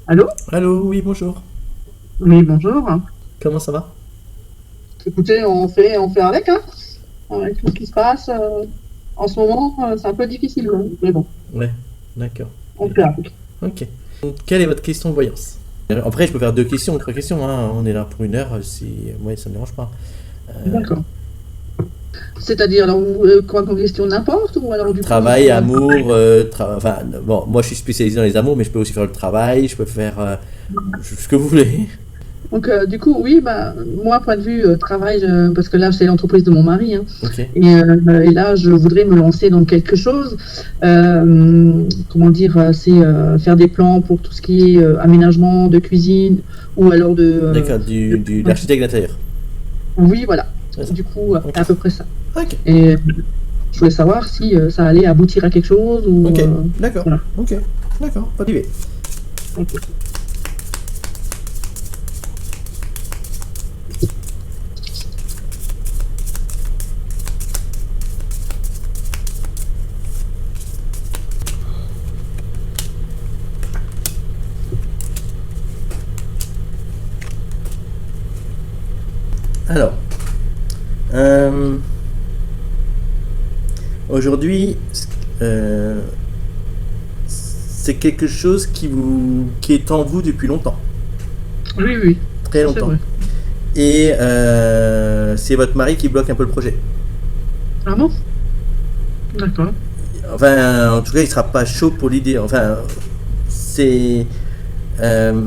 Allô? Allô, oui, bonjour. Oui, bonjour. Comment ça va? Écoutez, on fait avec, hein, avec tout ce qui se passe. En ce moment, c'est un peu difficile, hein, mais bon, Ouais, d'accord. on fait avec. Ok. Quelle est votre question de voyance? Après, je peux faire deux questions, trois questions, hein. On est là pour une heure, si... Ouais, ça ne me dérange pas. D'accord. C'est-à-dire, alors, quoi comme question n'importe, ou alors du coup, Travail, sur le amour, travail? enfin, bon, moi je suis spécialisé dans les amours, mais je peux aussi faire le travail, je peux faire ce que vous voulez. Donc, du coup, oui, bah, moi, point de vue travail, parce que là, c'est l'entreprise de mon mari, hein, Ok, et là, je voudrais me lancer dans quelque chose. Comment dire, c'est faire des plans pour tout ce qui est aménagement de cuisine, ou alors d'accord, ouais. l'architecte d'intérieur. Oui, voilà. C'est ça. Du coup, Ok, à peu près ça. ok, Et je voulais savoir si ça allait aboutir à quelque chose ou ok, d'accord, voilà. ok, d'accord, pas d'idée. Ok. Alors, euh, aujourd'hui, euh, c'est quelque chose qui est en vous depuis longtemps, Oui, oui, très ça c'est longtemps. vrai. Et c'est votre mari qui bloque un peu le projet. Ah bon? D'accord. Enfin, en tout cas, il sera pas chaud pour l'idée. Enfin, c'est euh,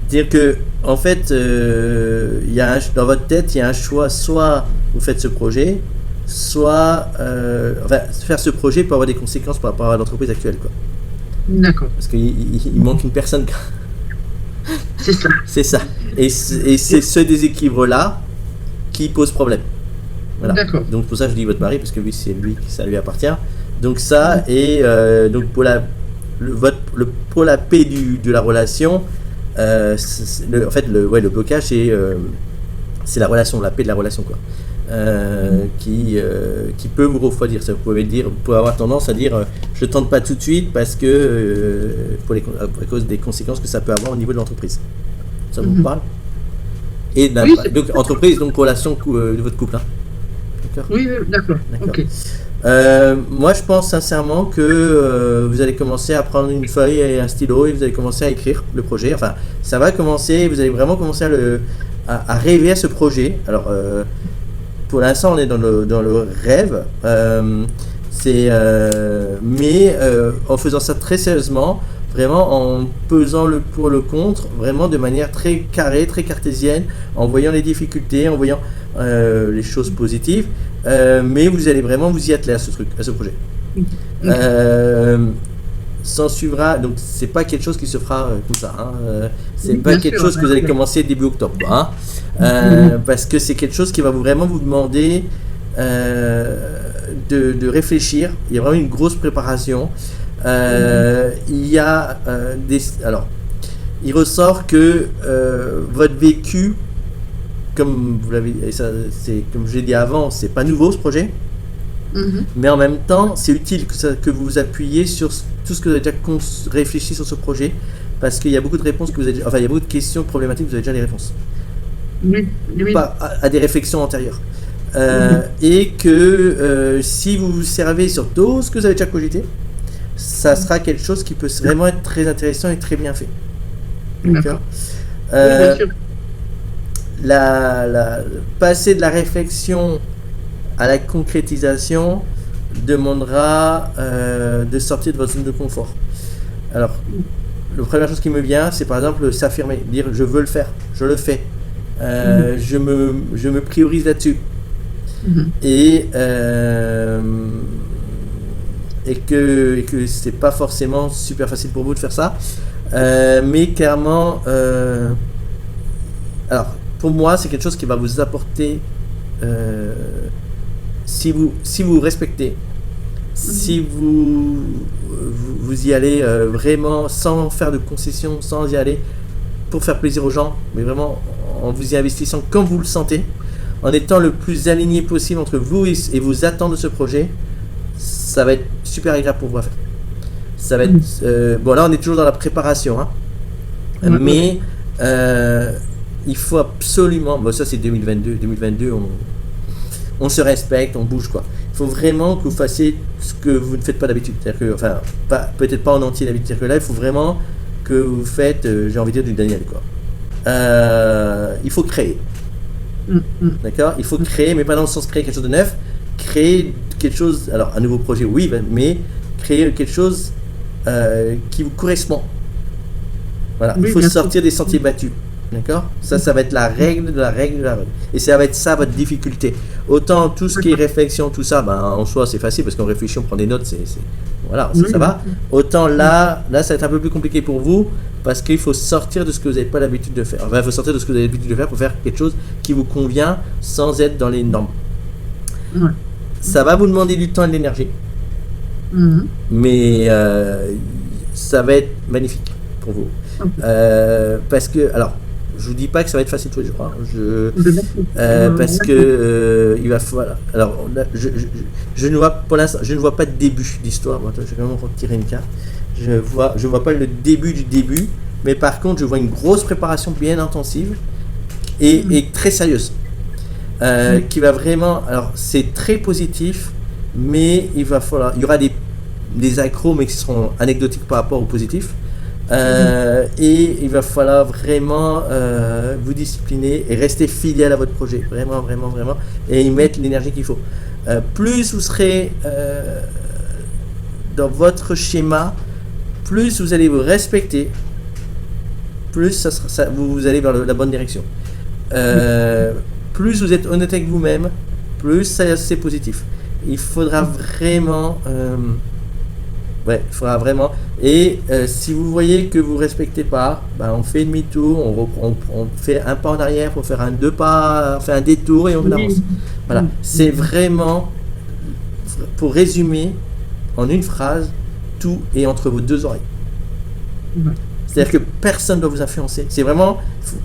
dire que en fait, il y a dans votre tête, il y a un choix. Soit vous faites ce projet, soit enfin, faire ce projet peut avoir des conséquences par rapport à l'entreprise actuelle, quoi. D'accord. Parce qu'il manque une personne. C'est ça. C'est ça. Et c'est ce déséquilibre-là qui pose problème. Voilà. D'accord. Donc pour ça je dis votre mari parce que lui c'est lui ça lui appartient. Donc ça Mhm. et donc pour pour la paix de la relation, en fait le blocage c'est la relation, la paix de la relation quoi. Qui peut vous refroidir. Ça, vous pouvez avoir tendance à dire je tente pas tout de suite parce que à cause des conséquences que ça peut avoir au niveau de l'entreprise. Ça vous Mhm. parle? Et Oui, donc entreprise donc relation de votre couple. Hein. D'accord. oui, oui, d'accord. D'accord. Ok. Moi, je pense sincèrement que vous allez commencer à prendre une feuille et un stylo et vous allez commencer à écrire le projet. Enfin, ça va commencer, vous allez vraiment commencer à rêver à ce projet. Alors, pour l'instant, on est dans le rêve. Mais en faisant ça très sérieusement, vraiment en pesant le pour le contre, vraiment de manière très carrée, très cartésienne, en voyant les difficultés, en voyant les choses positives. Mais vous allez vraiment vous y atteler à ce truc, à ce projet. Ok. Euh, S'en suivra, donc c'est pas quelque chose qui se fera comme ça. Hein, c'est Oui, pas bien quelque sûr, chose que bien vous allez sûr. commencer début octobre. Hein, Mhm. parce que c'est quelque chose qui va vraiment vous demander de réfléchir. Il y a vraiment une grosse préparation. Mhm. Il y a alors, il ressort que votre vécu, comme vous l'avez, et ça, c'est comme je l'ai dit avant, c'est pas nouveau ce projet. Mhm. Mais en même temps, c'est utile que vous vous appuyiez sur tout ce que vous avez déjà réfléchi sur ce projet, parce qu'il y a beaucoup de réponses que vous avez, enfin, il y a beaucoup de questions problématiques, vous avez déjà les réponses, Oui, oui. pas à des réflexions antérieures. Mhm. Et que si vous vous servez sur tout ce que vous avez déjà cogité, ça sera quelque chose qui peut vraiment être très intéressant et très bien fait. D'accord. D'accord. Oui, bien euh, sûr. la, Passer de la réflexion à la concrétisation demandera de sortir de votre zone de confort. Alors, la première chose qui me vient, c'est par exemple s'affirmer, dire je veux le faire, je le fais, Mhm. je me priorise là-dessus. Mhm. Et, et que c'est pas forcément super facile pour vous de faire ça. Mais clairement, alors pour moi, c'est quelque chose qui va vous apporter, euh, si vous respectez, si Mhm. vous y allez vraiment sans faire de concessions, sans y aller pour faire plaisir aux gens, mais vraiment en vous y investissant comme vous le sentez, en étant le plus aligné possible entre vous et vos attentes de ce projet, ça va être super agréable pour vous à faire. Ça va être, bon, là, on est toujours dans la préparation, hein. Mais il faut absolument, bon, ça c'est 2022, on se respecte, on bouge, quoi. Il faut vraiment que vous fassiez ce que vous ne faites pas d'habitude. C'est-à-dire que, enfin, peut-être pas en entier d'habitude. C'est-à-dire que là, il faut vraiment que vous faites, j'ai envie de dire, du Daniel, quoi. Il faut créer. D'accord? Il faut créer, mais pas dans le sens créer quelque chose de neuf. Créer quelque chose, alors un nouveau projet, oui, mais créer quelque chose qui vous correspond. Voilà, il faut sortir des sentiers battus. D'accord? Ça va être la règle de la règle de la règle. Et ça va être ça votre difficulté. Autant tout ce qui est réflexion, tout ça, ben, en soi c'est facile parce qu'on réfléchit, on prend des notes, voilà, ça va. Autant là, ça va être un peu plus compliqué pour vous parce qu'il faut sortir de ce que vous n'avez pas l'habitude de faire. Enfin, il faut sortir de ce que vous avez l'habitude de faire pour faire quelque chose qui vous convient sans être dans les normes. Ça va vous demander du temps et de l'énergie. Mais ça va être magnifique pour vous. Parce que, alors, je vous dis pas que ça va être facile tous les jours, hein. Parce que il va falloir. Alors, je ne vois pour l'instant, je ne vois pas de début d'histoire. Bon, je vais quand même retirer une carte. Je vois pas le début du début, mais par contre, je vois une grosse préparation bien intensive et très sérieuse, qui va vraiment. Alors, c'est très positif, mais il y aura des accros, mais qui seront anecdotiques par rapport au positif. Et il va falloir vraiment vous discipliner et rester fidèle à votre projet, vraiment, et y mettre l'énergie qu'il faut. Plus vous serez dans votre schéma, plus vous allez vous respecter, plus vous allez vers la bonne direction. Plus vous êtes honnête avec vous-même, plus c'est positif. Il faudra vraiment... il faudra vraiment. Et si vous voyez que vous ne respectez pas, on fait demi-tour, on fait un pas en arrière pour faire deux pas, on fait un détour et on avance. Voilà, c'est vraiment, pour résumer en une phrase, tout est entre vos deux oreilles. C'est-à-dire que personne ne doit vous influencer. C'est vraiment,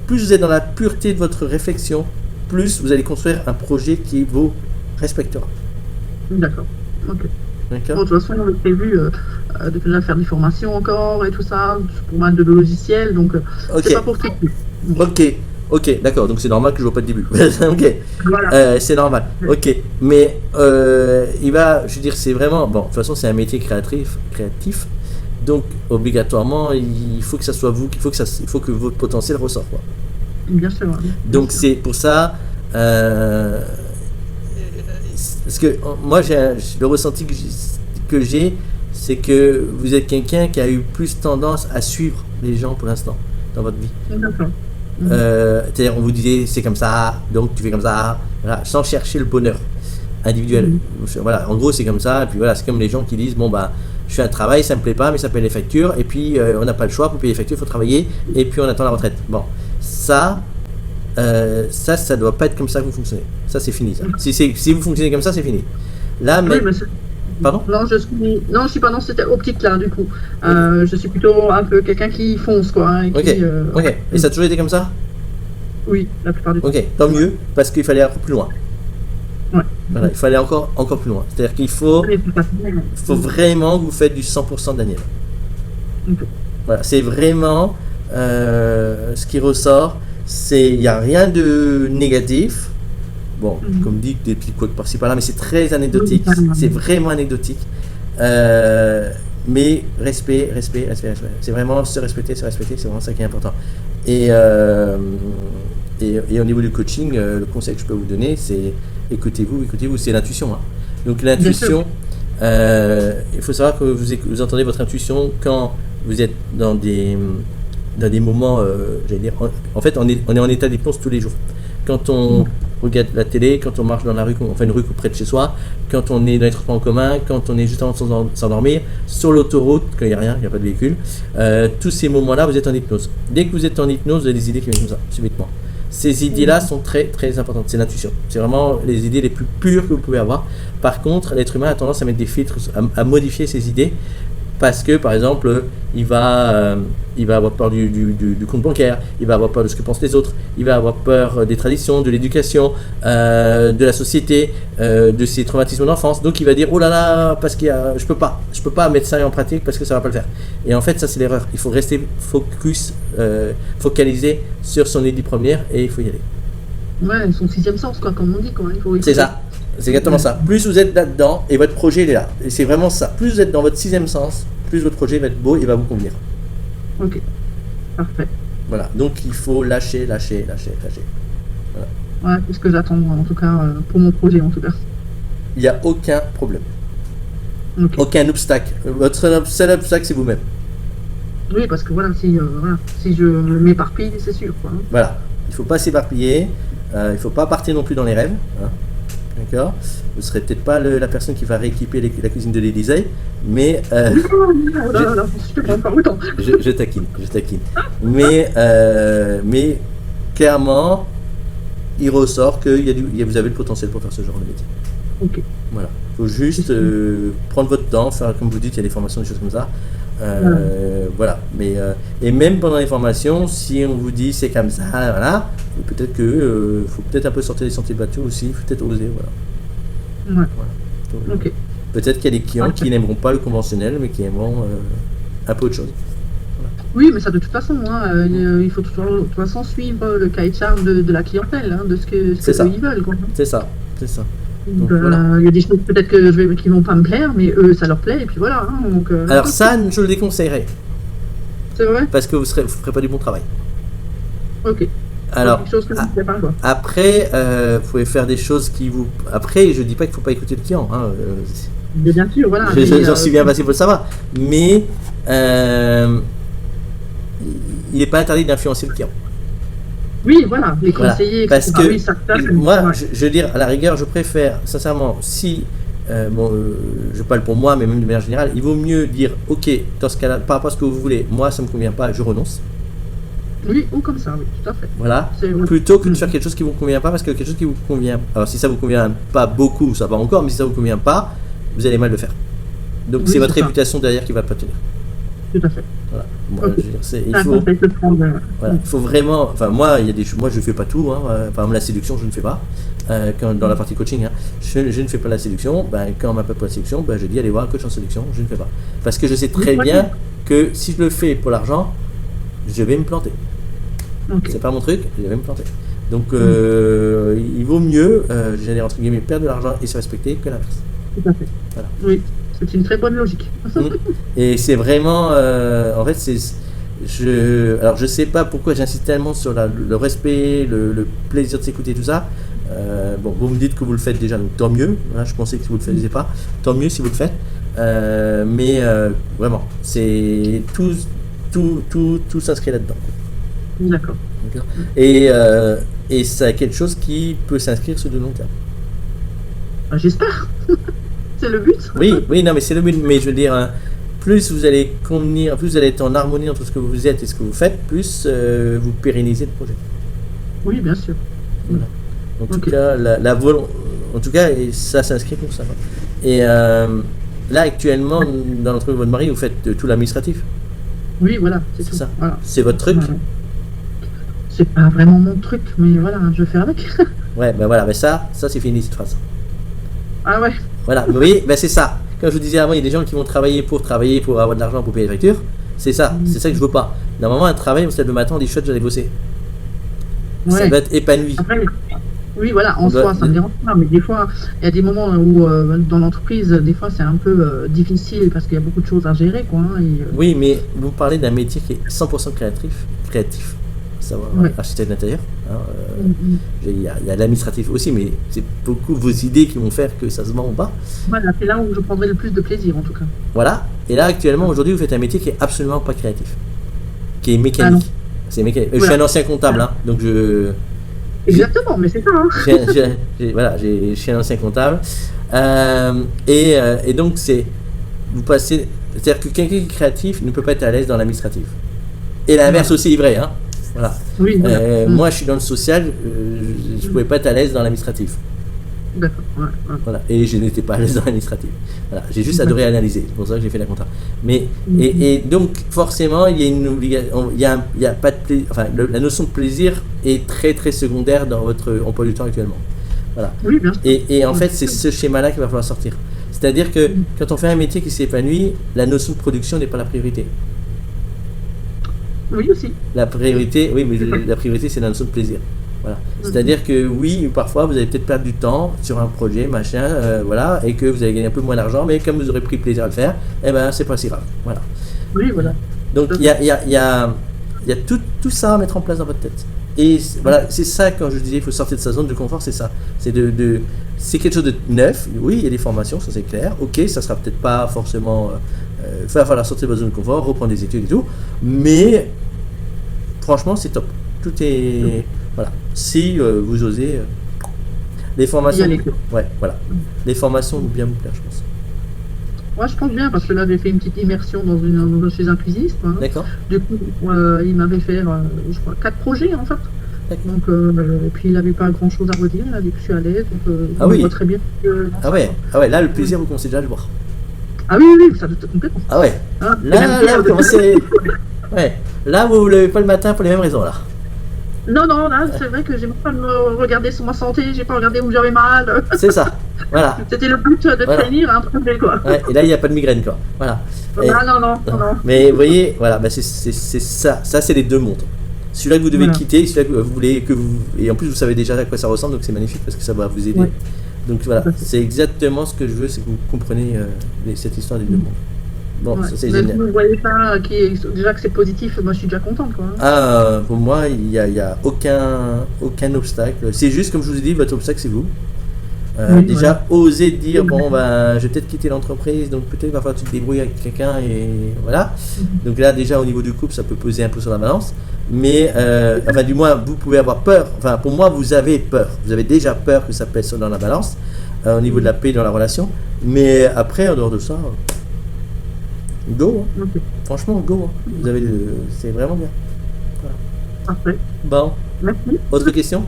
plus vous êtes dans la pureté de votre réflexion, plus vous allez construire un projet qui vous respectera. D'accord, ok. Bon, de toute façon, on avait prévu de déjà faire des formations encore et tout ça, pour mal de logiciels, donc c'est pas pour tout de suite. Ok, d'accord, donc c'est normal que je vois pas de début. Ok, voilà. C'est normal. Ok, mais je veux dire, c'est vraiment, bon, de toute façon, c'est un métier créatif, donc obligatoirement, il faut que ça soit vous, il faut que votre potentiel ressorte, quoi. Bien sûr. Donc c'est pour ça. Parce que moi, le ressenti que j'ai, c'est que vous êtes quelqu'un qui a eu plus tendance à suivre les gens pour l'instant dans votre vie. D'accord. C'est-à-dire, on vous disait c'est comme ça, donc tu fais comme ça, voilà, sans chercher le bonheur individuel. Voilà, en gros, c'est comme ça. Et puis voilà, c'est comme les gens qui disent je fais un travail, ça me plaît pas, mais ça paye les factures. Et puis on n'a pas le choix pour payer les factures, il faut travailler. Et puis on attend la retraite. Bon, ça doit pas être comme ça que vous fonctionnez. Ça, c'est fini. Ça. Si vous fonctionnez comme ça, c'est fini. Là, mais... Pardon ? Non, je suis pas dans cette optique-là, du coup. Je suis plutôt un peu quelqu'un qui fonce, quoi. Hein, ok. Et ça a toujours été comme ça ? Oui, la plupart du temps. Ok, tant mieux, parce qu'il fallait encore plus loin. Voilà, il fallait encore plus loin. C'est-à-dire qu'il faut vraiment que vous faites du 100% Daniel. Voilà, c'est vraiment ce qui ressort. Il n'y a rien de négatif. Bon, comme dit, des petits coups par-ci par-là, mais c'est très anecdotique. C'est vraiment anecdotique. Mais respect. C'est vraiment se respecter. C'est vraiment ça qui est important. Et au niveau du coaching, le conseil que je peux vous donner, c'est écoutez-vous. C'est l'intuition. Hein. Donc l'intuition, il faut savoir que vous entendez votre intuition quand vous êtes dans des moments, j'allais dire, en fait, on est en état d'hypnose tous les jours. Quand on regarde la télé, quand on marche dans la rue, on fait une rue près de chez soi, quand on est dans les transports en commun, quand on est juste avant de s'endormir, sur l'autoroute, quand il n'y a rien, il n'y a pas de véhicule, tous ces moments-là, vous êtes en hypnose. Dès que vous êtes en hypnose, vous avez des idées qui viennent comme ça, subitement. Ces idées-là sont très, très importantes. C'est l'intuition. C'est vraiment les idées les plus pures que vous pouvez avoir. Par contre, l'être humain a tendance à mettre des filtres, à modifier ses idées, parce que, par exemple, il va avoir peur du compte bancaire, il va avoir peur de ce que pensent les autres, il va avoir peur des traditions, de l'éducation, de la société, de ses traumatismes d'enfance. Donc il va dire, oh là là, parce que je peux pas mettre ça en pratique parce que ça va pas le faire. Et en fait, ça c'est l'erreur. Il faut rester focalisé sur son idée première et il faut y aller. Ouais, son sixième sens, quoi, comme on dit, quoi. C'est ça. C'est exactement ça. Plus vous êtes là-dedans et votre projet il est là. Et c'est vraiment ça. Plus vous êtes dans votre sixième sens, plus votre projet va être beau et va vous convenir. Ok, parfait. Voilà. Donc il faut lâcher. Voilà. Ouais, c'est ce que j'attends, en tout cas, pour mon projet, en tout cas. Il n'y a aucun problème. Okay. Aucun obstacle. Votre seul obstacle, c'est vous-même. Oui, parce que voilà, si je m'éparpille, c'est sûr, quoi. Voilà. Il ne faut pas s'éparpiller. Il ne faut pas partir non plus dans les rêves. Hein. D'accord. Vous ne serez peut-être pas la personne qui va rééquiper la cuisine de l'Élysée, mais je taquine. Mais clairement, il ressort que vous avez le potentiel pour faire ce genre de métier. Ok. Voilà. Il faut juste prendre votre temps, faire comme vous dites, il y a des formations, des choses comme ça. Voilà. Mais et même pendant les formations, si on vous dit c'est comme ça, voilà, peut-être que faut peut-être un peu sortir des sentiers battus aussi, faut peut-être oser, voilà. Ouais. Voilà. Ok. Peut-être qu'il y a des clients qui n'aimeront pas le conventionnel, mais qui aimeront un peu autre chose. Voilà. Oui, mais ça de toute façon, il faut de toute façon suivre le cahier de charge de la clientèle, hein, de ce que ils veulent, quoi. C'est ça. Donc, y a des choses peut-être qui vont pas me plaire, mais eux ça leur plaît et puis voilà. Hein, donc, alors ça, je le déconseillerais. C'est vrai. Parce que vous ferez pas du bon travail. Ok. Alors quelque chose que je ne sais pas, quoi. Après, vous pouvez faire des choses qui vous. Après, je dis pas qu'il faut pas écouter le client. Hein, bien sûr, voilà. J'en suis bien passé pour le savoir, mais il n'est pas interdit d'influencer le client. Oui, voilà, les conseillers, parce que oui, ça, moi, je veux dire, à la rigueur, je préfère, sincèrement, si, je parle pour moi, mais même de manière générale, il vaut mieux dire, ok, dans ce cas-là, par rapport à ce que vous voulez, moi, ça ne me convient pas, je renonce. Oui, ou comme ça, oui, tout à fait. Voilà, plutôt que de faire quelque chose qui ne vous convient pas, parce que quelque chose qui vous convient, alors si ça vous convient pas beaucoup, ça va encore, mais si ça vous convient pas, vous allez mal le faire. Donc c'est votre réputation derrière qui va pas tenir. Tout à fait. Voilà. Moi, il faut vraiment. Enfin, moi, moi, je fais pas tout. Hein. Par exemple, la séduction, je ne fais pas. Dans la partie coaching, hein, je ne fais pas la séduction. Quand on m'appelle pour la séduction, je dis allez voir un coach en séduction. Je ne fais pas. Parce que je sais très bien que si je le fais pour l'argent, je vais me planter. C'est pas mon truc, je vais me planter. Donc, il vaut mieux, j'allais entre guillemets, perdre de l'argent et se respecter que l'inverse. Tout à fait. Voilà. Oui. C'est une très bonne logique. Et c'est vraiment, en fait, alors je sais pas pourquoi j'insiste tellement sur le respect, le plaisir de s'écouter, tout ça. Bon, vous me dites que vous le faites déjà, donc tant mieux. Hein, je pensais que vous le faisiez pas. Tant mieux si vous le faites. Mais vraiment, c'est tout s'inscrit là-dedans. D'accord. Et c'est quelque chose qui peut s'inscrire sur de long terme. J'espère. C'est le but. Oui, non, mais c'est le but. Mais je veux dire, plus vous allez convenir, plus vous allez être en harmonie entre ce que vous êtes et ce que vous faites, plus vous pérennisez le projet. Oui, bien sûr. Voilà. En tout cas, en tout cas, ça s'inscrit pour ça. Et là, actuellement, dans l'entreprise de votre mari, vous faites tout l'administratif. Oui, voilà, c'est ça. Voilà. C'est votre truc. Voilà. C'est pas vraiment mon truc, mais voilà, je fais avec. Ouais, ben voilà, mais ça c'est fini cette phrase. Ah ouais. Voilà, oui, ben c'est ça. Comme je vous disais avant, il y a des gens qui vont travailler pour avoir de l'argent pour payer les factures. C'est ça que je veux pas. Normalement, un travail, on se lève le matin, on dit chouette, j'allais bosser. Ouais. Ça va être épanoui. Après, oui, voilà, en soi, ça me dérange pas, mais des fois, il y a des moments où dans l'entreprise, des fois, c'est un peu difficile parce qu'il y a beaucoup de choses à gérer, quoi. Oui, mais vous parlez d'un métier qui est 100% créatif. Savoir architecte d'intérieur. Il y a l'administratif aussi, mais c'est beaucoup vos idées qui vont faire que ça se vend ou pas. Voilà, c'est là où je prendrai le plus de plaisir en tout cas. Voilà, et là actuellement, aujourd'hui, vous faites un métier qui est absolument pas créatif, qui est mécanique. C'est mécanique. Voilà. Je suis un ancien comptable, hein, donc Exactement, mais c'est ça. Hein. Je suis un ancien comptable. Et donc, vous passez. C'est-à-dire que quelqu'un qui est créatif ne peut pas être à l'aise dans l'administratif. Et l'inverse aussi est vrai, hein. Voilà. Oui, moi, je suis dans le social, je ne pouvais pas être à l'aise dans l'administratif. D'accord, ouais, ouais. Voilà. Et je n'étais pas à l'aise dans l'administratif. Voilà. J'ai juste adoré analyser. C'est pour ça que j'ai fait la compta. Mais, et donc, forcément, il y a une obligation, il y a pas de plaisir, enfin, la notion de plaisir est très, très secondaire dans votre emploi du temps actuellement. Voilà. Oui, bien sûr. Et en fait, c'est ce schéma-là qu'il va falloir sortir. C'est-à-dire que quand on fait un métier qui s'épanouit, la notion de production n'est pas la priorité. Oui, aussi. La priorité, oui, mais la priorité, c'est la notion de plaisir. Voilà. C'est-à-dire que oui, parfois, vous allez peut-être perdre du temps sur un projet, machin, voilà, et que vous allez gagner un peu moins d'argent, mais comme vous aurez pris plaisir à le faire, eh ben, c'est pas si grave. Voilà. Oui, voilà. Donc, il y a tout ça à mettre en place dans votre tête. Et voilà, c'est ça, quand je disais, il faut sortir de sa zone de confort, c'est ça. C'est c'est quelque chose de neuf. Oui, il y a des formations, ça c'est clair. Ok, ça sera peut-être pas forcément. Il va falloir sortir de votre zone de confort, reprendre des études et tout. Mais franchement, c'est top. Tout est. Voilà. Si vous osez. Les formations. Ouais, voilà. Les formations vont bien vous plaire, je pense. Moi, je pense bien, parce que là, j'ai fait une petite immersion chez un cuisiste. Hein. D'accord. Du coup, il m'avait fait, je crois, 4 projets, en fait. Donc, et puis, il n'avait pas grand-chose à redire. Il a dit que je suis à l'aise. Donc, ah oui. On voit très bien. Ah ouais, là, le plaisir, vous commencez déjà à le voir. Ah oui, ça doit être complètement. Ah ouais. Hein, là, vous commencez. Ouais. Là, vous ne vous levez pas le matin pour les mêmes raisons, là. Non, là, c'est vrai que j'ai pas de me regarder sur ma santé, j'ai pas regardé où j'avais mal. C'est ça, voilà. C'était le but de prévenir un projet, quoi. Ouais, et là, il n'y a pas de migraine, quoi. Voilà. Et, non. Mais vous voyez, voilà, bah c'est ça. Ça, c'est les deux mondes. Celui-là que vous devez quitter, celui-là que vous voulez, et en plus, vous savez déjà à quoi ça ressemble, donc c'est magnifique parce que ça va vous aider. Ouais. Donc voilà, c'est exactement ce que je veux, c'est que vous comprenez cette histoire des deux mondes. Bon, ça c'est génial. Vous ne voyez pas déjà que c'est positif, moi je suis déjà contente, quoi. Ah, pour moi, il n'y a aucun obstacle. C'est juste, comme je vous ai dit, votre obstacle, c'est vous. Déjà, oser dire, bon, ben, je vais peut-être quitter l'entreprise, donc peut-être va falloir que tu te débrouilles avec quelqu'un, et voilà. Donc là, déjà, au niveau du couple, ça peut peser un peu sur la balance. Mais, enfin, du moins, vous pouvez avoir peur. Enfin, pour moi, vous avez peur. Vous avez déjà peur que ça pèse dans la balance, au niveau de la paix dans la relation. Mais après, en dehors de ça, go. Hein. Franchement, go. Hein. Vous avez c'est vraiment bien. Voilà. Parfait. Bon. Merci. Autre question?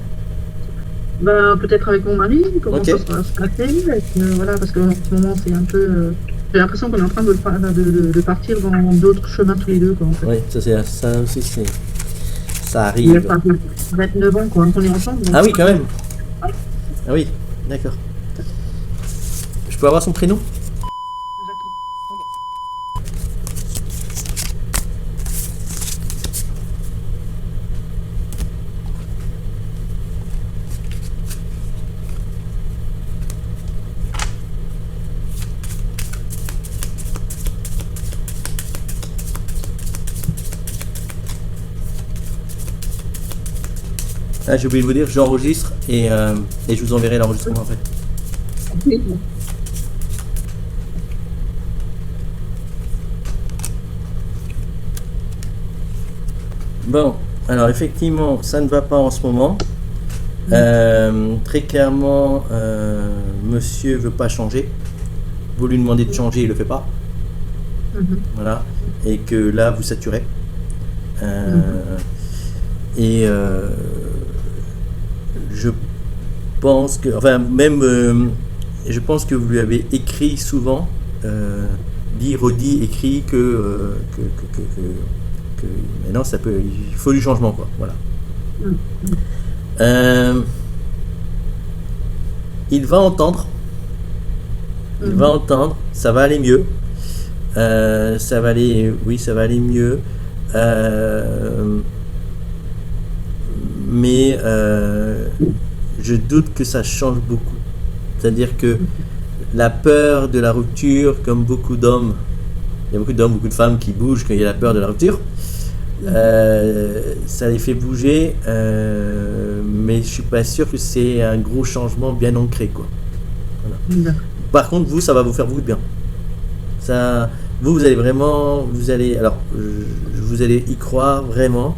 Ben, peut-être avec mon mari, comment ça sera passé. Voilà, parce qu'en ce moment, c'est un peu. J'ai l'impression qu'on est en train de partir dans d'autres chemins tous les deux, quoi, en fait. Oui, ça aussi, ça arrive. Il y a 29 ans, quoi, qu'on est ensemble. Ah oui, quand même. Ah oui, d'accord. Je peux avoir son prénom? Ah, j'ai oublié de vous dire, j'enregistre et je vous enverrai l'enregistrement après. Okay. Bon, alors effectivement, ça ne va pas en ce moment. Très clairement, monsieur veut pas changer. Vous lui demandez de changer, il le fait pas. Voilà. Et que là, vous saturez. Et je pense que, enfin même, je pense que vous lui avez écrit souvent, dit, redit, écrit que maintenant ça peut, il faut du changement, quoi. Voilà. Il va entendre. Il va entendre. Ça va aller mieux. Ça va aller mieux. Mais je doute que ça change beaucoup. C'est-à-dire que la peur de la rupture, comme beaucoup d'hommes, il y a beaucoup d'hommes, beaucoup de femmes qui bougent quand il y a la peur de la rupture, ça les fait bouger, mais je suis pas sûr que c'est un gros changement bien ancré, quoi. Voilà. Par contre, vous, ça va vous faire beaucoup de bien. Ça, vous allez vraiment, vous allez y croire vraiment.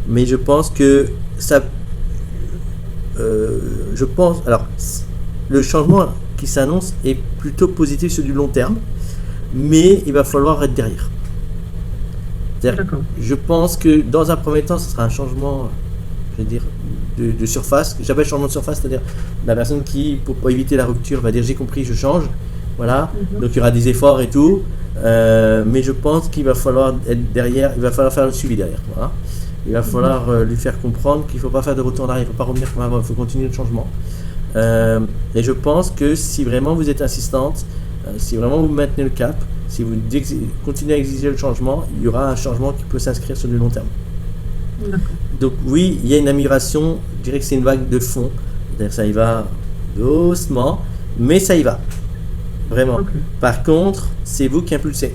Mais je pense que ça, alors le changement qui s'annonce est plutôt positif sur du long terme, mais il va falloir être derrière. Je pense que dans un premier temps, ce sera un changement, je veux dire, de surface. J'appelle changement de surface, c'est-à-dire la personne qui, pour éviter la rupture, va dire j'ai compris, je change. Voilà. Donc il y aura des efforts et tout. Mais je pense qu'il va falloir être derrière, il va falloir faire le suivi derrière. Voilà. Il va falloir lui faire comprendre qu'il ne faut pas faire de retour en arrière, il ne faut pas revenir comme avant, il faut continuer le changement. Et je pense que si vraiment vous êtes insistante, si vraiment vous maintenez le cap, si vous continuez à exiger le changement, il y aura un changement qui peut s'inscrire sur du long terme. Donc oui, il y a une amélioration, je dirais que c'est une vague de fond, c'est-à-dire ça y va doucement, mais ça y va, vraiment. Par contre, c'est vous qui impulsez.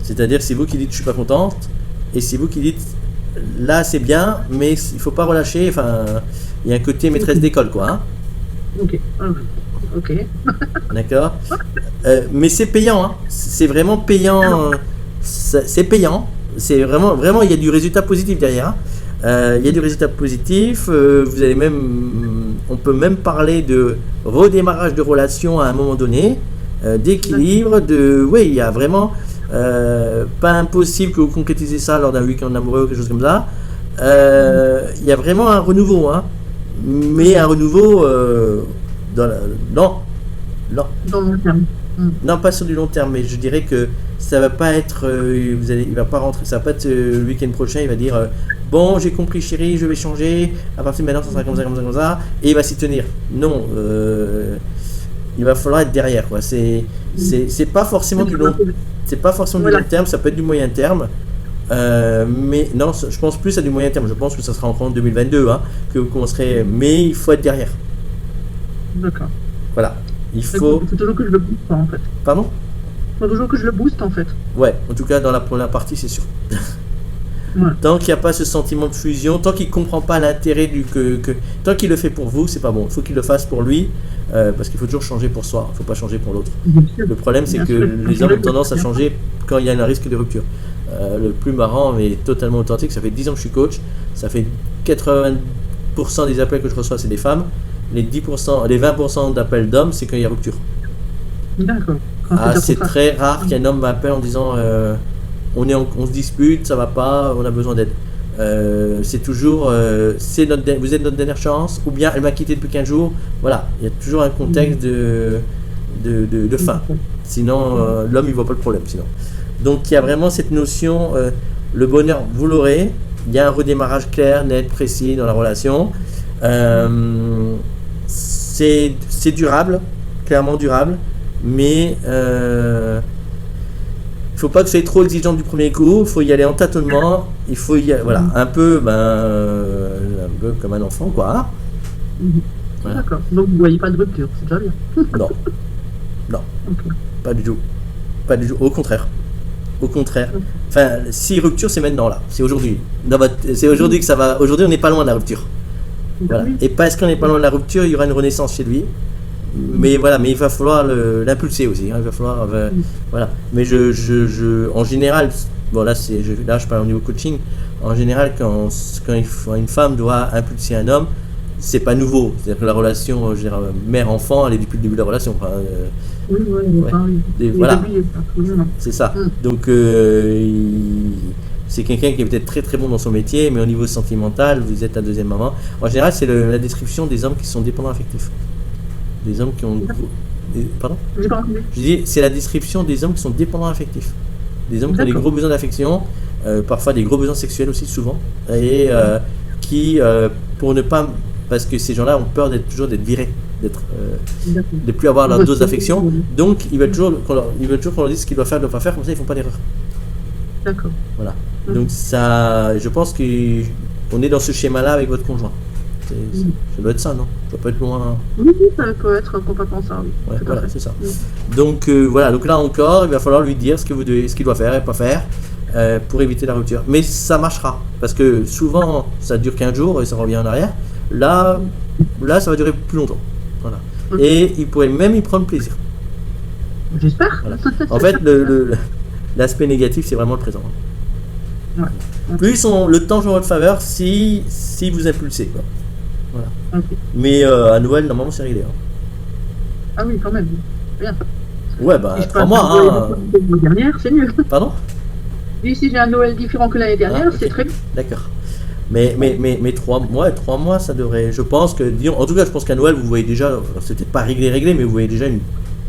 C'est-à-dire c'est vous qui dites je suis pas contente, et c'est vous qui dites là c'est bien, mais il faut pas relâcher, enfin, il y a un côté maîtresse d'école quoi. Hein. Ok. D'accord. Mais c'est payant, hein. C'est vraiment payant. C'est payant. C'est vraiment, il y a du résultat positif derrière. Hein. Il y a du résultat positif. Vous allez même, on peut même parler de redémarrage de relation à un moment donné, d'équilibre, oui, il y a vraiment pas impossible que vous concrétisez ça lors d'un week-end amoureux ou quelque chose comme ça. Il y a vraiment un renouveau, hein. Mais un renouveau non. Dans le long terme. Non, pas sur du long terme, mais je dirais que ça va pas être, il va pas rentrer, ça va pas être le week-end prochain, il va dire bon, j'ai compris chérie, je vais changer, à partir de maintenant ça sera comme ça, et il va s'y tenir. Non, il va falloir être derrière, quoi. C'est pas forcément du long, c'est pas forcément du long terme, ça peut être du moyen terme. Mais non, je pense plus à du moyen terme. Je pense que ça sera encore en 2022 hein, que vous commencerez, mais il faut être derrière. D'accord. Voilà. Il faut toujours que je le booste en fait. Pardon? Faut toujours que je le booste en fait. Ouais, en tout cas dans la première partie c'est sûr. Ouais. Tant qu'il n'y a pas ce sentiment de fusion, tant qu'il ne comprend pas l'intérêt tant qu'il le fait pour vous, c'est pas bon. Il faut qu'il le fasse pour lui, parce qu'il faut toujours changer pour soi, il ne faut pas changer pour l'autre. Le problème c'est que les hommes ont tendance à changer quand il y a un risque de rupture. Le plus marrant mais totalement authentique, ça fait 10 ans que je suis coach, ça fait 80% des appels que je reçois c'est des femmes, les 20% d'appels d'hommes c'est quand il y a rupture. D'accord. C'est très rare qu'un homme m'appelle en disant on se dispute, ça va pas, on a besoin d'aide. C'est toujours vous êtes notre dernière chance, ou bien elle m'a quitté depuis 15 jours. Voilà, il y a toujours un contexte de fin. Sinon, l'homme il voit pas le problème. Sinon. Donc il y a vraiment cette notion, le bonheur vous l'aurez. Il y a un redémarrage clair, net, précis dans la relation. C'est durable, clairement durable, mais il faut pas que vous soyez trop exigeant du premier coup, il faut y aller en tâtonnement, il faut y aller, voilà, un peu comme un enfant quoi. Voilà. D'accord, donc vous voyez pas de rupture, c'est déjà bien. Non, okay. Pas du tout, au contraire. Enfin, si rupture c'est maintenant là, c'est aujourd'hui. C'est aujourd'hui que ça va, aujourd'hui on n'est pas loin de la rupture. Voilà. Et parce qu'on n'est pas loin de la rupture, il y aura une renaissance chez lui. Mais voilà, mais il va falloir l'impulser aussi. Hein, il va falloir, voilà. Mais en général, bon là je parle au niveau coaching. En général, quand une femme doit impulser un homme, c'est pas nouveau. C'est-à-dire que la relation mère-enfant, elle est depuis le début de la relation. Enfin, voilà, c'est ça. Donc c'est quelqu'un qui est peut-être très très bon dans son métier, mais au niveau sentimental, vous êtes la deuxième maman. En général, c'est la description des hommes qui sont dépendants affectifs. Des hommes qui ont... Pardon ? Je dis, c'est la description des hommes qui sont dépendants affectifs. Des hommes qui ont des gros besoins d'affection, parfois des gros besoins sexuels aussi souvent, et qui, pour ne pas... Parce que ces gens-là ont peur d'être virés, de plus avoir leur dose d'affection, donc ils veulent toujours qu'on leur dise ce qu'ils doivent faire, ne pas faire, comme ça ils ne font pas d'erreur. D'accord. Voilà. Donc ça, je pense qu'on est dans ce schéma-là avec votre conjoint. Ça doit être ça, non? Ça peut être loin. Oui, ça peut être complètement ça. Oui. Ouais, voilà, c'est ça. Donc voilà, donc là encore, il va falloir lui dire ce qu'il doit faire et pas faire pour éviter la rupture. Mais ça marchera, parce que souvent ça dure 15 jours et ça revient en arrière. Là, ça va durer plus longtemps. Voilà. Et il pourrait même y prendre plaisir. J'espère. Voilà. En fait, l'aspect négatif, c'est vraiment le présent. Ouais. Plus le temps joue en votre faveur si vous impulsez. Quoi. Voilà. Okay. Mais à Noël, normalement, c'est réglé. Hein. Ah oui, quand même. Bien. Ouais, bah, si 3 mois. L'année dernière, c'est mieux. Pardon? Et si j'ai un Noël différent que l'année dernière, okay. c'est très bien. D'accord. Mais 3 mois, ça devrait. Je pense que, disons, en tout cas, je pense qu'à Noël, vous voyez déjà, c'est peut-être pas réglé, mais vous voyez déjà une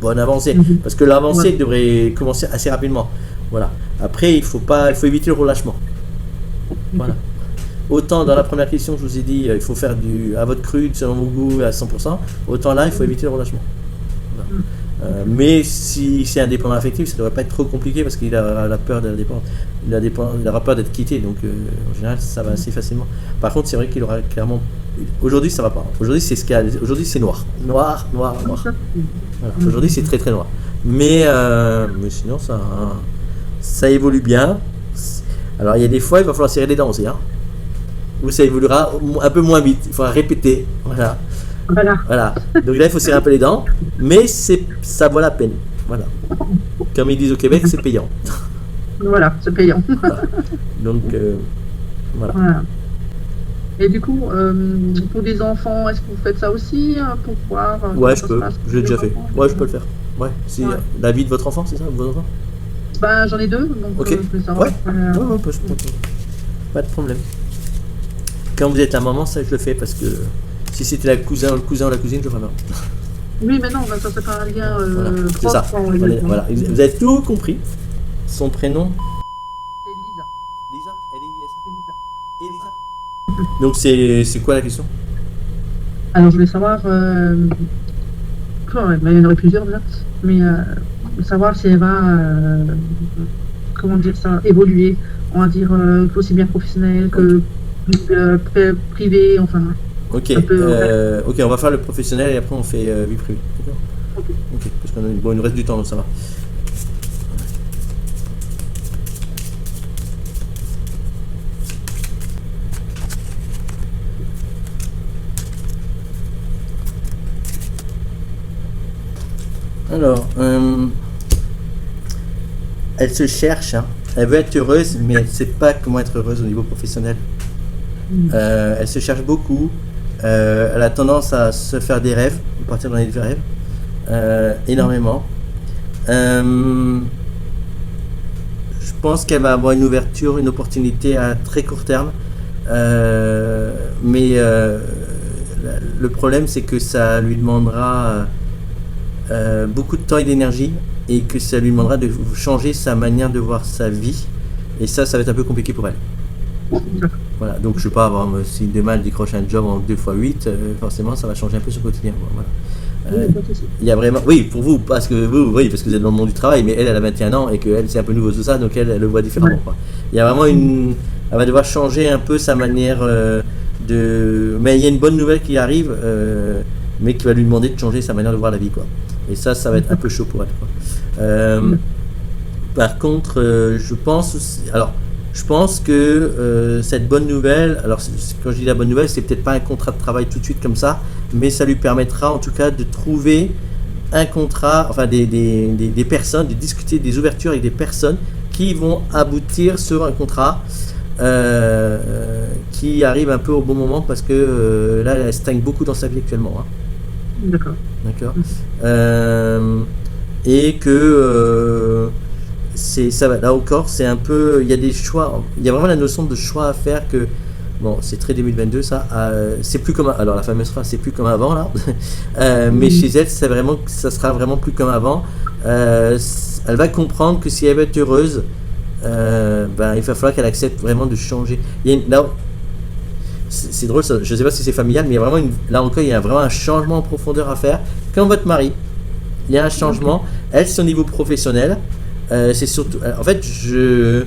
bonne avancée. Mhm. Parce que l'avancée Ouais. devrait commencer assez rapidement. Voilà. Après, il faut éviter le relâchement. Voilà. Autant dans la première question, je vous ai dit, il faut faire à votre cru, selon vos goûts, à 100%. Autant là, il faut éviter le relâchement. Voilà. Mhm. Mais si c'est un dépendant affectif, ça ne devrait pas être trop compliqué parce qu'il a la peur de la dépendance. Il aura peur d'être quitté, donc en général, ça va assez facilement. Par contre, c'est vrai qu'il aura clairement. Aujourd'hui, ça va pas. Aujourd'hui, c'est ce qu'il y a. Aujourd'hui, c'est noir. Noir, noir, noir. Voilà. Aujourd'hui, c'est très très noir. Mais sinon, ça évolue bien. Alors, il y a des fois, il va falloir serrer les dents aussi. Hein. Où ça évoluera un peu moins vite. Il faudra répéter. Voilà. Voilà. Voilà. Donc là, il faut serrer un peu les dents. Mais ça vaut la peine. Voilà. Comme ils disent au Québec, c'est payant. Voilà, c'est payant. Voilà. Donc, voilà. Voilà. Et du coup, pour des enfants, est-ce que vous faites ça aussi pour voir Ouais, comment je ça se peux. passe Je l'ai pour déjà les fait. enfants? Ouais, je peux le faire. Ouais. C'est Ouais. la vie de votre enfant, c'est ça, vos enfants? Ben, j'en ai 2, donc Ok. je voulais savoir. Ouais. Ouais, pas de problème. Quand vous êtes la maman, ça je le fais parce que si c'était le cousin ou la cousine, je ferais pas. Oui, mais non, ben, ça c'est pas un lien Voilà, c'est proche, ça. quoi, on va dire. Voilà. Vous avez tout compris. Son prénom, C'est Lisa. Lisa, Lisa. Elisa. Donc c'est quoi la question? Alors, je voulais savoir, ouais, ben, il y en aurait plusieurs déjà, mais savoir si elle va, comment dire ça, évoluer, on va dire, aussi bien professionnel que privé, enfin. Ok, Un peu, ok, on va faire le professionnel et après on fait vie privée. D'accord. Ok. Ok, parce qu'on a bon, il nous reste du temps, donc ça va. Alors, elle se cherche, hein. Elle veut être heureuse, mais elle ne sait pas comment être heureuse au niveau professionnel. Elle se cherche beaucoup. Elle a tendance à se faire des rêves, partir dans les rêves, énormément. Je pense qu'elle va avoir une ouverture, une opportunité à très court terme. Mais le problème, c'est que ça lui demandera beaucoup de temps et d'énergie et que ça lui demandera de changer sa manière de voir sa vie. Et ça va être un peu compliqué pour elle. Voilà, donc je sais pas, si demain elle décroche un job en 2x8, forcément ça va changer un peu son quotidien. Voilà. Il y a vraiment, oui, pour vous, parce que oui, parce que vous êtes dans le monde du travail, mais elle a 21 ans et qu'elle c'est un peu nouveau tout ça, donc elle le voit différemment. Quoi. Il y a vraiment elle va devoir changer un peu sa manière mais il y a une bonne nouvelle qui arrive, mais qui va lui demander de changer sa manière de voir la vie, quoi. Et ça va être un peu chaud pour elle. Quoi. Par contre, je pense que cette bonne nouvelle, alors quand je dis la bonne nouvelle, c'est peut-être pas un contrat de travail tout de suite comme ça, mais ça lui permettra en tout cas de trouver un contrat, enfin des personnes, de discuter des ouvertures avec des personnes qui vont aboutir sur un contrat qui arrive un peu au bon moment parce que là elle stagne beaucoup dans sa vie actuellement. Hein. D'accord. D'accord. Et que ça va là encore, c'est un peu, il y a des choix, il y a vraiment la notion de choix à faire que bon, c'est très 2022 ça, c'est plus comme alors la fameuse phrase c'est plus comme avant là, mais chez elle ça sera vraiment plus comme avant. Elle va comprendre que si elle veut être heureuse, il va falloir qu'elle accepte vraiment de changer. C'est drôle, ça, je ne sais pas si c'est familial, mais il y a vraiment là encore, il y a vraiment un changement en profondeur à faire. Quand votre mari, il y a un changement. Elle, c'est au niveau professionnel. C'est surtout, en fait, je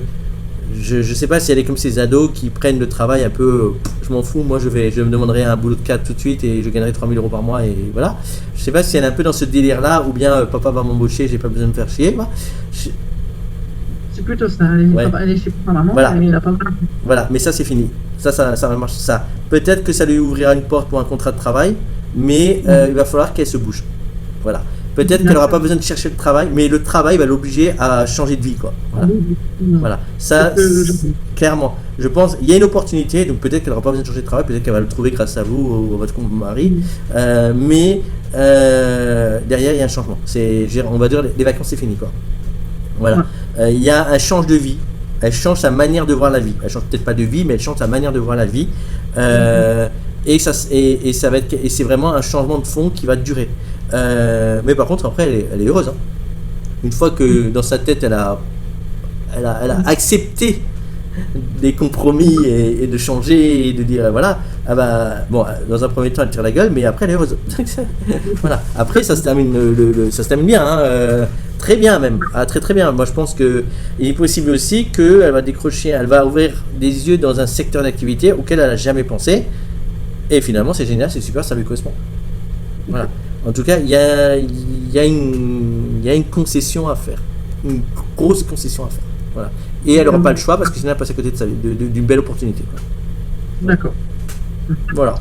sais pas si elle est comme ces ados qui prennent le travail un peu. Je m'en fous, moi je me demanderai un boulot de cadre tout de suite et je gagnerai 3 000 € par mois et voilà. Je sais pas si elle est un peu dans ce délire-là ou bien papa va m'embaucher, j'ai pas besoin de me faire chier. Moi. C'est plutôt ça. Elle est chez sa maman. Voilà. Et elle a pas mal. Voilà, mais ça c'est fini. Ça va marcher. Ça. Peut-être que ça lui ouvrira une porte pour un contrat de travail, mais il va falloir qu'elle se bouge. Voilà. Peut-être qu'elle n'aura pas besoin de chercher le travail, mais le travail va l'obliger à changer de vie, quoi. Voilà. Voilà. Ça, clairement. Je pense, il y a une opportunité, donc peut-être qu'elle n'aura pas besoin de changer de travail, peut-être qu'elle va le trouver grâce à vous ou à votre mari. Mais derrière, il y a un changement. On va dire, les vacances, c'est fini, quoi. Voilà. Il y a un change de vie. Elle change sa manière de voir la vie. Elle change peut-être pas de vie, mais elle change sa manière de voir la vie. Et ça va être, et c'est vraiment un changement de fond qui va durer. Mais par contre, après, elle est heureuse. Hein. Une fois que dans sa tête, elle a accepté des compromis et de changer et de dire voilà, ah bah, bon, dans un premier temps, elle tire la gueule, mais après, elle est heureuse. Voilà. Après, ça se termine, ça se termine bien. Hein, très bien même, très très bien. Moi je pense que il est possible aussi qu'elle va décrocher, elle va ouvrir des yeux dans un secteur d'activité auquel elle n'a jamais pensé. Et finalement c'est génial, c'est super, ça lui correspond. Voilà. En tout cas, il y a une concession à faire. Une grosse concession à faire. Voilà. Et elle n'aura pas le choix parce que sinon elle passe à côté d'une belle opportunité. Quoi. D'accord. Voilà.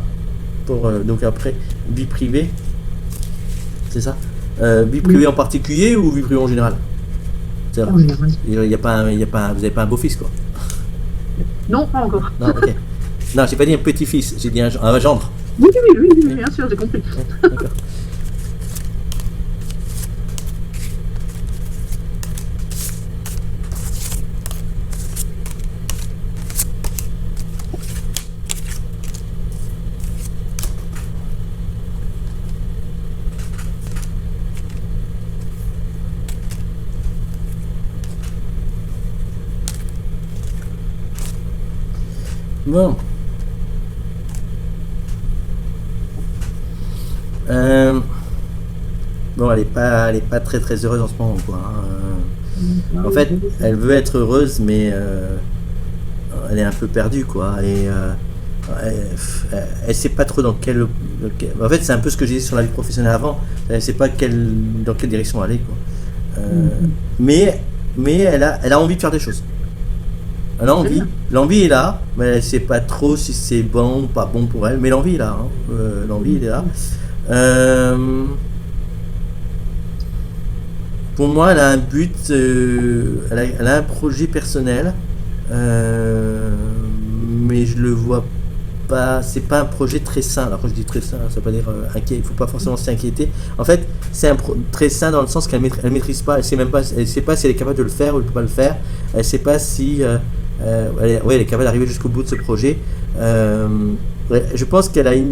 Pour, donc après, vie privée, c'est ça vie privée en particulier ou vie privée en général? En général. Vous n'avez pas un beau-fils, quoi? Non, pas encore. Non, ok. Non, j'ai pas dit un petit-fils, j'ai dit un gendre. Oui, bien sûr, j'ai compris. D'accord. Bon. Bon, elle est pas très très heureuse en ce moment, quoi. Hein. En fait, elle veut être heureuse, mais elle est un peu perdue, quoi. Et elle sait pas trop dans quel. En fait, c'est un peu ce que j'ai dit sur la vie professionnelle avant. Elle sait pas dans quelle direction aller, quoi. Mais elle a envie de faire des choses. Elle a envie. L'envie est là, mais elle sait pas trop si c'est bon ou pas bon pour elle. Mais l'envie est là. Hein. L'envie elle est là. Pour moi, elle a un but, elle a un projet personnel, mais je le vois pas. C'est pas un projet très sain. Alors quand je dis très sain, ça veut pas dire inquiet. Il faut pas forcément s'inquiéter. En fait, c'est très sain dans le sens qu'elle maîtrise pas. Elle sait pas si elle est capable de le faire ou de pas le faire. Elle sait pas si elle est capable d'arriver jusqu'au bout de ce projet. Je pense elle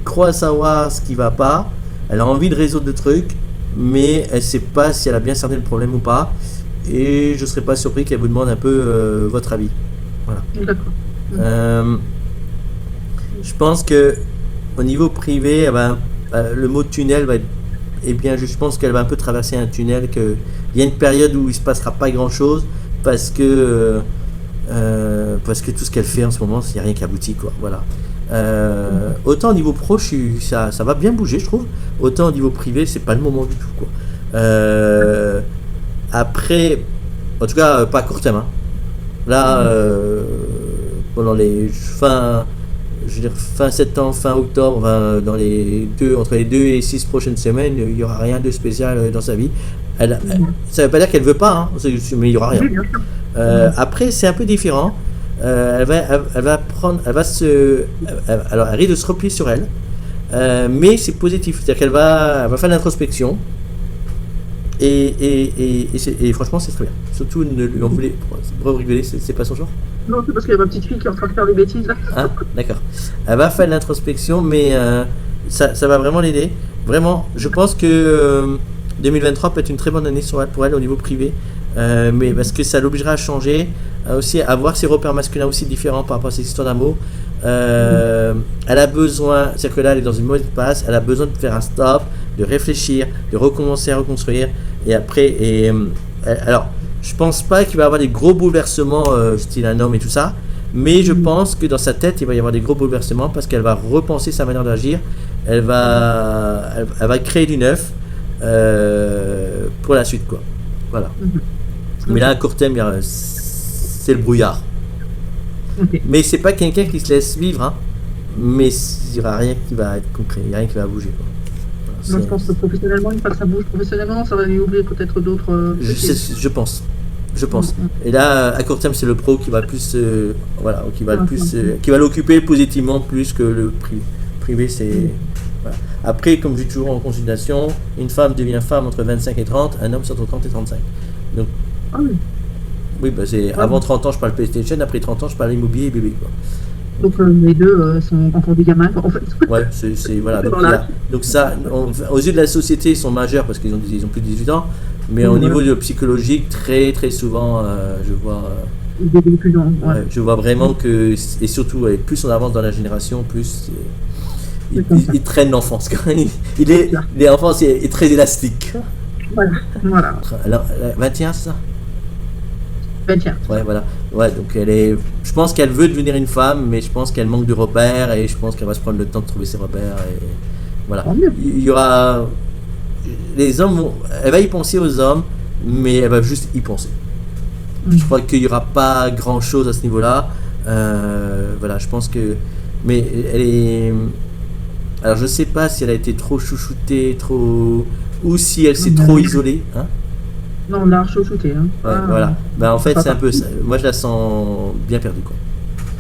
croit savoir ce qui va pas. Elle a envie de résoudre le truc, mais elle sait pas si elle a bien cerné le problème ou pas. Et je serais pas surpris qu'elle vous demande un peu votre avis. Voilà. D'accord. Je pense que au niveau privé, le mot tunnel va être. Eh bien, je pense qu'elle va un peu traverser un tunnel. Il y a une période où il se passera pas grand chose parce que tout ce qu'elle fait en ce moment, il n'y a rien qui aboutit, quoi. Voilà. Autant au niveau pro, ça va bien bouger, je trouve. Autant au niveau privé, c'est pas le moment du tout, quoi. Après, en tout cas, pas à court terme. Hein. Là, pendant les fin septembre, fin octobre, entre les 2 et 6 prochaines semaines, il n'y aura rien de spécial dans sa vie. Ça ne veut pas dire qu'elle veut pas, hein, mais il n'y aura rien. Après, c'est un peu différent. Elle risque de se replier sur elle, mais c'est positif. C'est-à-dire qu'elle va faire l'introspection. Et franchement, c'est très bien. Surtout, ne lui en voulez. Pour rigoler, c'est pas son genre. Non, c'est parce qu'il y a ma petite fille qui est en train de faire des bêtises là. Ah, d'accord. Elle va faire l'introspection, mais ça va vraiment l'aider. Vraiment, je pense que 2023 peut être une très bonne année pour elle au niveau privé. Mais parce que ça l'obligera à changer, aussi à avoir ses repères masculins aussi différents par rapport à ses histoires d'amour. Elle a besoin, c'est-à-dire que là elle est dans une mauvaise passe, elle a besoin de faire un stop, de réfléchir, de recommencer à reconstruire. Et après, alors je pense pas qu'il va y avoir des gros bouleversements style un homme et tout ça, mais je pense que dans sa tête il va y avoir des gros bouleversements parce qu'elle va repenser sa manière d'agir, elle va créer du neuf pour la suite, quoi. Voilà. Mais là, à court terme, c'est le brouillard. Okay. Mais c'est pas quelqu'un qui se laisse vivre, hein. Mais il n'y aura rien qui va être concret, il n'y a rien qui va bouger, quoi. Voilà, moi, je pense que professionnellement, une fois que ça bouge professionnellement, ça va lui ouvrir peut-être d'autres. Je pense. Et là, à court terme, c'est le pro qui va plus, qui va l'occuper positivement plus que le privé. C'est. Voilà. Après, comme je dis toujours en consultation, une femme devient femme entre 25 et 30, un homme c'est entre 30 et 35. Donc, Oui, bah c'est avant 30 ans, je parle PlayStation, après 30 ans, je parle immobilier et bébé, quoi. Donc les deux sont encore des gamins, quoi, en fait. Ouais, voilà. Donc, donc ça, aux yeux de la société, ils sont majeurs parce qu'ils ont plus de 18 ans. Mais au niveau de psychologique, très très souvent, je vois, je vois vraiment que, et surtout, plus on avance dans la génération, plus il traîne l'enfance. L'enfance est très élastique. Voilà. Alors, 21, c'est ça? 21. Ouais, voilà. Ouais, donc je pense qu'elle veut devenir une femme, mais je pense qu'elle manque de repères et je pense qu'elle va se prendre le temps de trouver ses repères. Et voilà. Il y aura. Les hommes elle va y penser aux hommes, mais elle va juste y penser. Je crois qu'il n'y aura pas grand chose à ce niveau-là. Voilà, je pense que. Mais elle est. Alors, je sais pas si elle a été trop chouchoutée, ou si elle s'est trop isolée. Hein. Non, on l'a chouchouté. Hein. Ouais, voilà. Ben, en fait, c'est un peu ça. Moi, je la sens bien perdue, quoi.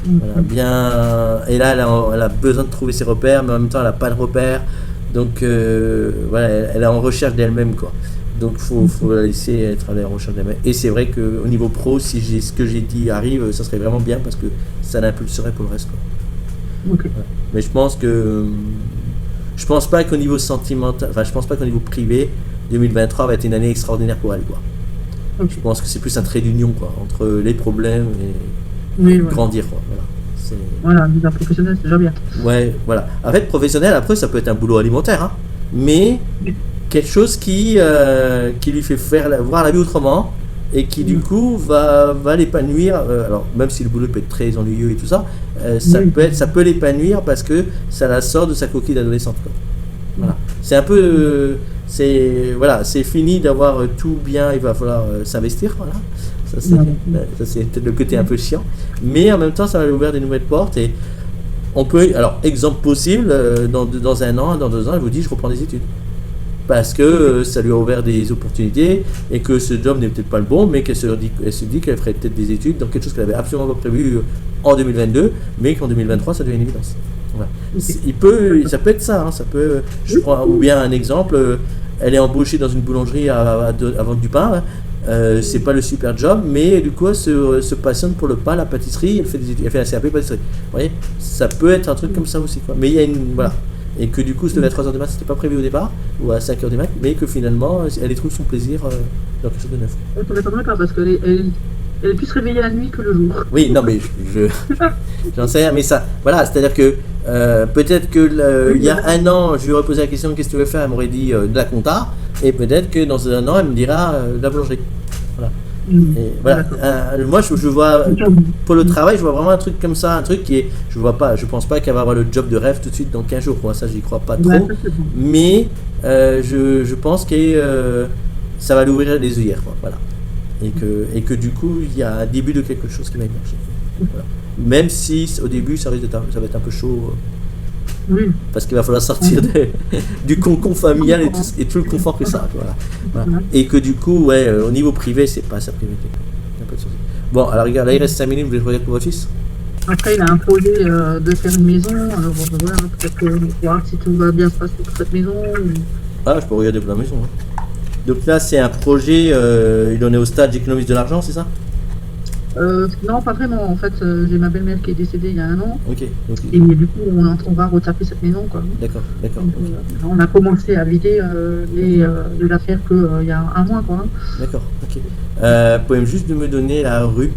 Voilà, bien. Et là, elle a besoin de trouver ses repères, mais en même temps, elle n'a pas de repères. Donc, voilà, elle est en recherche d'elle-même, quoi. Donc, faut la laisser être en recherche d'elle-même. Et c'est vrai qu'au niveau pro, si ce que j'ai dit arrive, ça serait vraiment bien parce que ça l'impulserait pour le reste, quoi. Okay. Ouais. Mais je pense que. Je pense pas qu'au niveau sentimental. Enfin, je pense pas qu'au niveau privé, 2023 va être une année extraordinaire pour elle, quoi. Je pense que c'est plus un trait d'union, quoi, entre les problèmes et grandir, quoi. Voilà, déjà professionnel, c'est déjà bien. Ouais, voilà. En fait, professionnel, après, ça peut être un boulot alimentaire, hein, mais quelque chose qui lui fait voir la vie autrement et qui, du coup, va l'épanouir. Alors, même si le boulot peut être très ennuyeux et tout ça, ça peut l'épanouir parce que ça la sort de sa coquille d'adolescente, quoi. Voilà. C'est un peu. C'est fini d'avoir tout bien, il va falloir s'investir, voilà. Ça c'est peut-être le côté un peu chiant, mais en même temps ça va lui ouvrir des nouvelles portes et on peut, alors exemple possible, dans un an, dans 2 ans, elle vous dit je reprends des études parce que ça lui a ouvert des opportunités et que ce job n'est peut-être pas le bon, mais qu'elle se dit qu'elle ferait peut-être des études dans quelque chose qu'elle avait absolument pas prévu en 2022, mais qu'en 2023 ça devient une évidence. Ouais. Ça peut être ça, hein, ça peut, je prends, ou bien un exemple, elle est embauchée dans une boulangerie à vendre du pain, hein. C'est pas le super job, mais du coup elle se passionne pour le pain, la pâtisserie, elle fait la CAP pâtisserie. Vous voyez, ça peut être un truc comme ça aussi, quoi. Mais il y a voilà. Et que du coup se lever à 3h du mat, c'était pas prévu au départ, ou à 5h du mat, mais que finalement elle y trouve son plaisir dans quelque chose de neuf. Ça m'étonnerait pas parce qu'elle est plus réveillée la nuit que le jour. Oui, non, mais j'en sais rien, mais ça, voilà, c'est-à-dire que peut-être que il y a un an, je lui aurais posé la question qu'est-ce que tu veux faire, elle m'aurait dit de la compta, et peut-être que dans un an, elle me dira de la boulangerie. Voilà. Et voilà. Moi, je vois pour le travail, je vois vraiment un truc comme ça, un truc qui est, je pense pas qu'elle va avoir le job de rêve tout de suite dans 15 jours, quoi. Ça, j'y crois pas trop, mais je pense que ça va lui ouvrir les œillères, quoi. Voilà. Et que du coup, il y a un début de quelque chose qui va émerger. Voilà. Même si au début, ça va être un peu chaud. Parce qu'il va falloir sortir du cocon familial et tout le confort que ça. Voilà. Et que du coup, au niveau privé, c'est pas sa priorité. Bon, alors regarde, là il reste 5 minutes, vous voulez regarder pour votre fils? Après, il a un projet de faire une maison. Alors voilà, peut-être voir si tout va bien se passer pour cette maison. Ah, je peux regarder pour la maison. Hein. Donc là, c'est un projet, il en est au stade, j'économise de l'argent, c'est ça? Non, pas vraiment. En fait, j'ai ma belle-mère qui est décédée il y a 1 an. Ok. Et du coup, on va retaper cette maison, quoi. D'accord. On a commencé à vider les affaires il y a 1 mois, quoi. D'accord, ok. Pouvez-vous juste me donner la rue?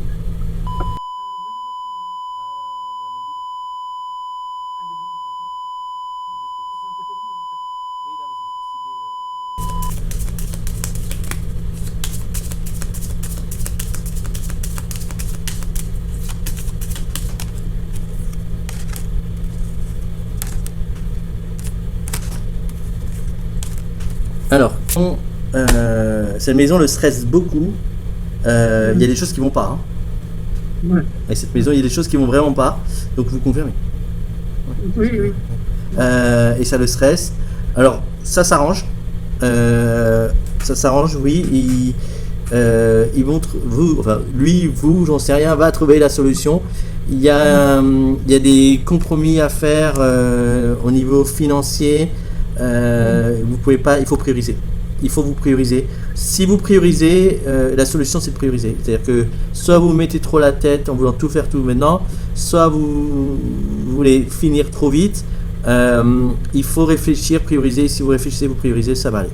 Alors, cette maison le stresse beaucoup. Il y a des choses qui vont pas. Hein. Ouais. Avec cette maison, il y a des choses qui vont vraiment pas. Donc vous confirmez. Oui. Et ça le stresse. Alors, ça s'arrange. Oui. Ils vont vous, j'en sais rien, va trouver la solution. Il y a des compromis à faire au niveau financier. Vous pouvez pas, il faut prioriser. Il faut vous prioriser. si vous priorisez, la solution c'est de prioriser. C'est-à-dire que soit vous mettez trop la tête en voulant tout faire tout maintenant, soit vous voulez finir trop vite. Il faut réfléchir, prioriser. Si vous réfléchissez, vous priorisez, ça va aller.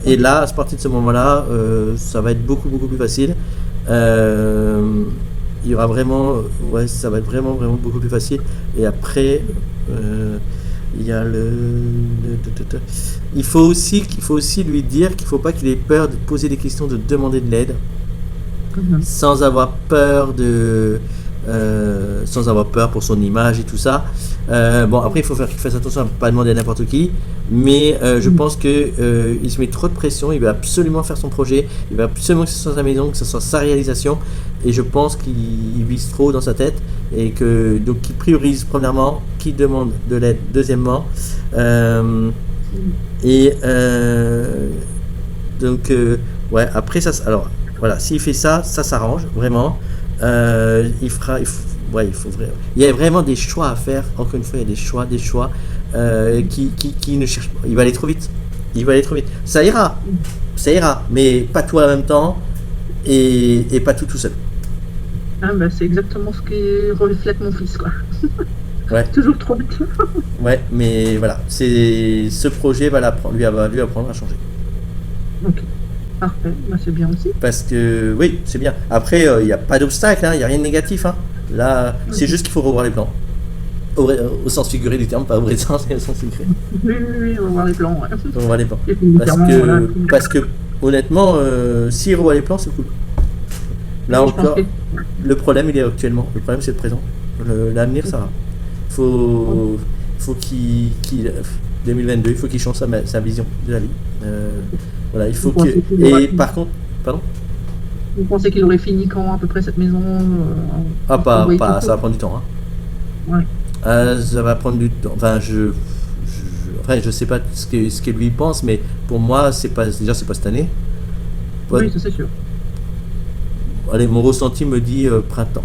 Et là, à partir de ce moment-là, ça va être beaucoup plus facile. Il y aura vraiment, ouais, ça va être vraiment beaucoup plus facile. Et après, il y a il faut aussi lui dire qu'il ne faut pas qu'il ait peur de poser des questions, de demander de l'aide, sans avoir peur pour son image et tout ça. Bon, après, il faut qu'il fasse attention à ne pas demander à n'importe qui, mais je pense qu'il se met trop de pression. Il veut absolument faire son projet, il veut absolument que ce soit sa maison, que ce soit sa réalisation, et je pense qu'il vise trop dans sa tête, et que donc il priorise premièrement, qu'il demande de l'aide deuxièmement, donc ouais, après ça, alors voilà, s'il fait ça s'arrange vraiment. Il y a vraiment des choix à faire. Encore une fois, il y a des choix qui ne cherchent pas. Il va aller trop vite. Ça ira, mais pas tout en même temps et pas tout seul. Ah bah, c'est exactement ce qui reflète mon fils, quoi. Ouais. Toujours trop vite. Ouais, mais voilà, ce projet va lui apprendre à changer. Ok. Parfait, bah, c'est bien aussi. Parce que, oui, c'est bien. Après, il n'y a pas d'obstacle, il n'y a rien de négatif. Là, c'est juste qu'il faut revoir les plans. Au sens figuré du terme, pas au vrai sens, mais au sens figuré. Oui, revoir les plans, ouais. Revoir les plans. Voilà. Parce que honnêtement, s'il revoit les plans, c'est cool. Là encore, le problème, il est actuellement. Le problème, c'est le présent. L'avenir, ça va. Faut qu'il 2022, il faut qu'il change sa vision de la vie. Voilà, il faut que. Et par contre, pardon. Vous pensez qu'il aurait fini quand à peu près cette maison ça va prendre du temps. Ouais. Ça va prendre du temps. Enfin, je sais pas ce que lui pense, mais pour moi, c'est pas cette année. Oui, ça c'est sûr. Allez, mon ressenti me dit printemps.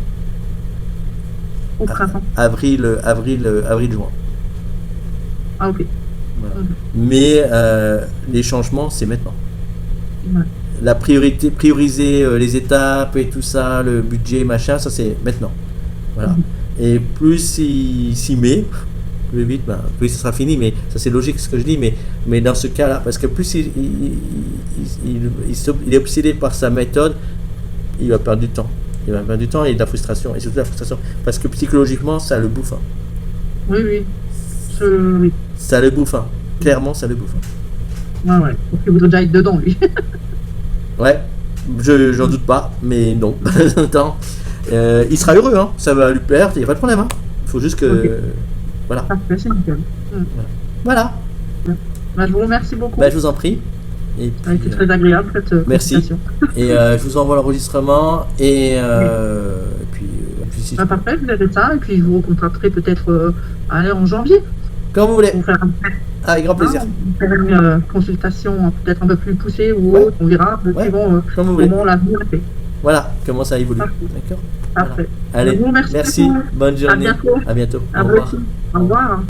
Au printemps. Avril, juin. Ah, ok. Voilà. Mais les changements, c'est maintenant. Ouais. La prioriser les étapes et tout ça, le budget, machin, ça c'est maintenant. Voilà. Et plus il s'y met, plus vite, plus ça sera fini. Mais ça c'est logique ce que je dis, mais dans ce cas-là, parce que plus il est obsédé par sa méthode, il va perdre du temps. Il va perdre du temps et de la frustration. Et surtout la frustration. Parce que psychologiquement, ça le bouffe. Oui. Ça le bouffe. Clairement, ça le bouffe. Ouais. Donc il voudrait déjà être dedans, lui. Ouais, j'en doute pas, mais non. Il sera heureux, ça va lui plaire, il n'y a pas de problème. Il faut juste que. Okay. Voilà. Parfait, c'est nickel. Voilà. Bah, je vous remercie beaucoup. Bah, je vous en prie. Et ça a été très agréable cette présentation. Et je vous envoie l'enregistrement et puis si parfait, vous avez ça, et puis je vous recontacterai peut-être en janvier. Quand vous voulez. Pour faire avec grand plaisir. Faire une consultation peut-être un peu plus poussée ou autre, on verra suivant comment l'avenir est fait. Voilà, comment ça évolue. D'accord. Parfait. Voilà. Allez, merci. Bonne journée. À bientôt. Au revoir. Au revoir.